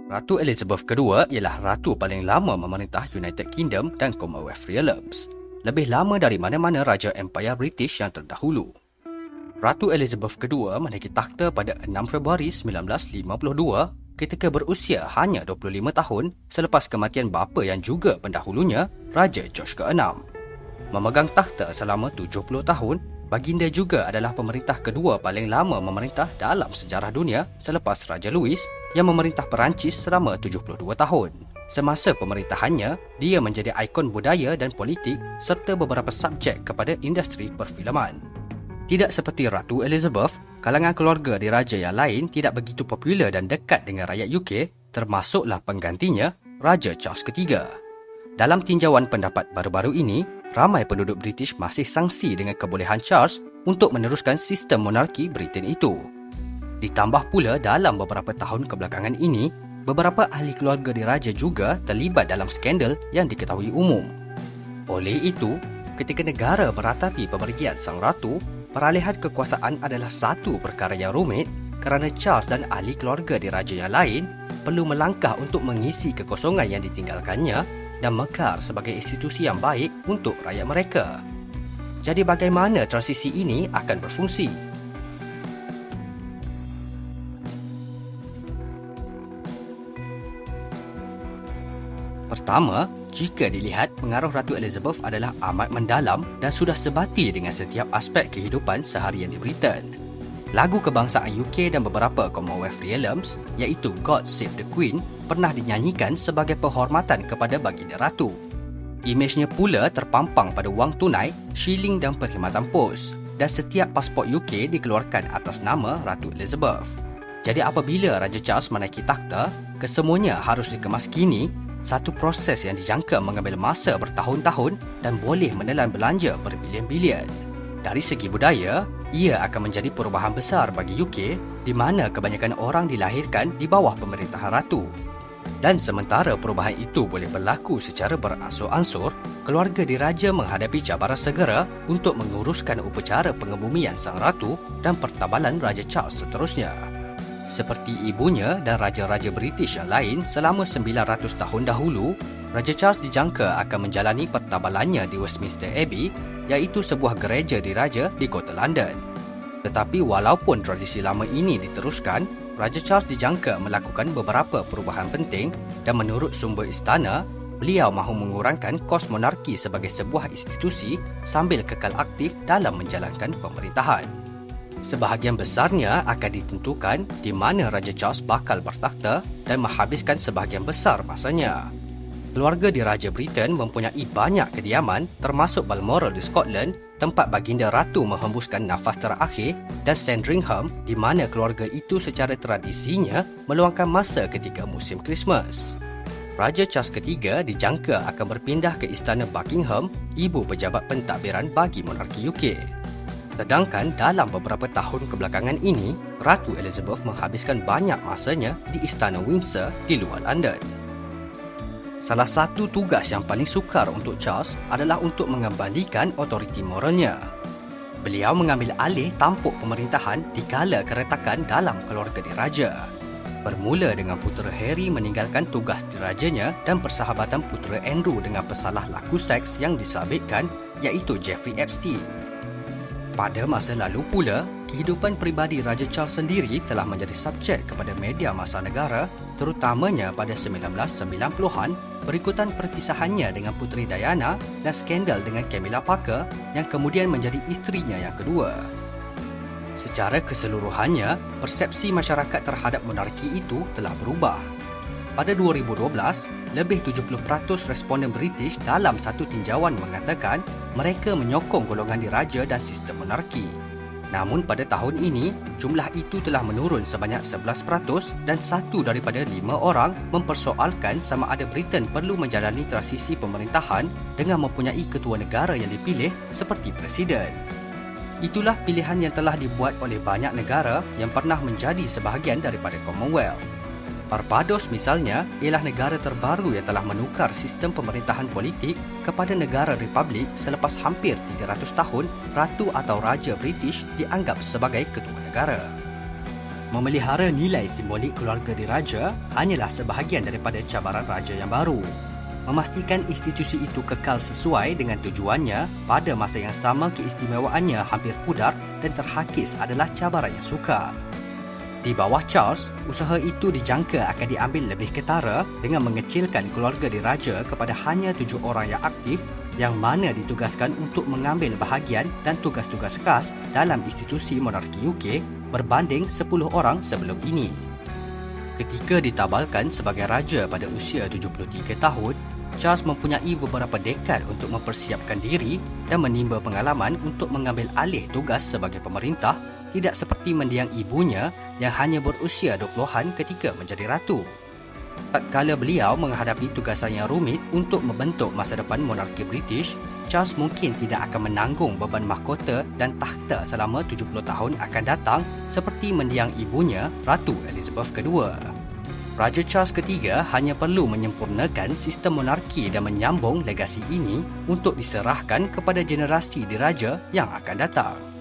Ratu Elizabeth II ialah ratu paling lama memerintah United Kingdom dan Commonwealth Realms, lebih lama dari mana-mana raja Empire British yang terdahulu. Ratu Elizabeth II menaiki takhta pada 6 Februari 1952 ketika berusia hanya 25 tahun selepas kematian bapa yang juga pendahulunya, Raja George VI. Memegang takhta selama 70 tahun, baginda juga adalah pemerintah kedua paling lama memerintah dalam sejarah dunia selepas Raja Louis yang memerintah Perancis selama 72 tahun. Semasa pemerintahannya, dia menjadi ikon budaya dan politik serta beberapa subjek kepada industri perfilman. Tidak seperti Ratu Elizabeth, kalangan keluarga diraja yang lain tidak begitu popular dan dekat dengan rakyat UK, termasuklah penggantinya, Raja Charles III. Dalam tinjauan pendapat baru-baru ini, ramai penduduk British masih sangsi dengan kebolehan Charles untuk meneruskan sistem monarki Britain itu. Ditambah pula dalam beberapa tahun kebelakangan ini, beberapa ahli keluarga diraja juga terlibat dalam skandal yang diketahui umum. Oleh itu, ketika negara meratapi pemergian sang ratu, peralihan kekuasaan adalah satu perkara yang rumit kerana Charles dan ahli keluarga diraja yang lain perlu melangkah untuk mengisi kekosongan yang ditinggalkannya dan mekar sebagai institusi yang baik untuk rakyat mereka. Jadi bagaimana transisi ini akan berfungsi? Pertama, jika dilihat pengaruh Ratu Elizabeth adalah amat mendalam dan sudah sebati dengan setiap aspek kehidupan seharian di Britain. Lagu kebangsaan UK dan beberapa Commonwealth Realms iaitu God Save the Queen pernah dinyanyikan sebagai penghormatan kepada baginda ratu. Imejnya pula terpampang pada wang tunai, shilling dan perkhidmatan pos, dan setiap pasport UK dikeluarkan atas nama Ratu Elizabeth. Jadi apabila Raja Charles menaiki takhta, kesemuanya harus dikemas kini, satu proses yang dijangka mengambil masa bertahun-tahun dan boleh menelan belanja berbilion-bilion. Dari segi budaya, ia akan menjadi perubahan besar bagi UK di mana kebanyakan orang dilahirkan di bawah pemerintahan ratu. Dan sementara perubahan itu boleh berlaku secara beransur-ansur, keluarga diraja menghadapi cabaran segera untuk menguruskan upacara pengebumian sang ratu dan pertabalan Raja Charles seterusnya. Seperti ibunya dan raja-raja British yang lain selama 900 tahun dahulu, Raja Charles dijangka akan menjalani pertabalannya di Westminster Abbey, iaitu sebuah gereja diraja di kota London. Tetapi walaupun tradisi lama ini diteruskan, Raja Charles dijangka melakukan beberapa perubahan penting dan menurut sumber istana, beliau mahu mengurangkan kos monarki sebagai sebuah institusi sambil kekal aktif dalam menjalankan pemerintahan. Sebahagian besarnya akan ditentukan di mana Raja Charles bakal bertakhta dan menghabiskan sebahagian besar masanya. Keluarga diraja Britain mempunyai banyak kediaman termasuk Balmoral di Scotland, tempat baginda ratu menghembuskan nafas terakhir, dan Sandringham di mana keluarga itu secara tradisinya meluangkan masa ketika musim Christmas. Raja Charles III dijangka akan berpindah ke Istana Buckingham, ibu pejabat pentadbiran bagi monarki UK. Sedangkan dalam beberapa tahun kebelakangan ini, Ratu Elizabeth menghabiskan banyak masanya di Istana Windsor di luar London. Salah satu tugas yang paling sukar untuk Charles adalah untuk mengembalikan otoriti moralnya. Beliau mengambil alih tampuk pemerintahan dikala keretakan dalam keluarga diraja. Bermula dengan putera Harry meninggalkan tugas dirajanya dan persahabatan putera Andrew dengan pesalah laku seks yang disabitkan iaitu Jeffrey Epstein. Pada masa lalu pula, kehidupan peribadi Raja Charles sendiri telah menjadi subjek kepada media massa negara, terutamanya pada 1990-an berikutan perpisahannya dengan Puteri Diana dan skandal dengan Camilla Parker yang kemudian menjadi isterinya yang kedua. Secara keseluruhannya, persepsi masyarakat terhadap monarki itu telah berubah. Pada 2012, lebih 70% responden British dalam satu tinjauan mengatakan mereka menyokong golongan diraja dan sistem monarki. Namun pada tahun ini, jumlah itu telah menurun sebanyak 11% dan 1 daripada 5 orang mempersoalkan sama ada Britain perlu menjalani transisi pemerintahan dengan mempunyai ketua negara yang dipilih seperti presiden. Itulah pilihan yang telah dibuat oleh banyak negara yang pernah menjadi sebahagian daripada Commonwealth. Barbados misalnya ialah negara terbaru yang telah menukar sistem pemerintahan politik kepada negara republik selepas hampir 300 tahun Ratu atau Raja British dianggap sebagai ketua negara. Memelihara nilai simbolik keluarga diraja hanyalah sebahagian daripada cabaran raja yang baru. Memastikan institusi itu kekal sesuai dengan tujuannya pada masa yang sama keistimewaannya hampir pudar dan terhakis adalah cabaran yang sukar. Di bawah Charles, usaha itu dijangka akan diambil lebih ketara dengan mengecilkan keluarga diraja kepada hanya 7 orang yang aktif yang mana ditugaskan untuk mengambil bahagian dan tugas-tugas khas dalam institusi monarki UK berbanding 10 orang sebelum ini. Ketika ditabalkan sebagai raja pada usia 73 tahun, Charles mempunyai beberapa dekad untuk mempersiapkan diri dan menimba pengalaman untuk mengambil alih tugas sebagai pemerintah, tidak seperti mendiang ibunya yang hanya berusia 20-an ketika menjadi ratu. Tatkala beliau menghadapi tugasan yang rumit untuk membentuk masa depan monarki British, Charles mungkin tidak akan menanggung beban mahkota dan takhta selama 70 tahun akan datang seperti mendiang ibunya, Ratu Elizabeth II. Raja Charles III hanya perlu menyempurnakan sistem monarki dan menyambung legasi ini untuk diserahkan kepada generasi diraja yang akan datang.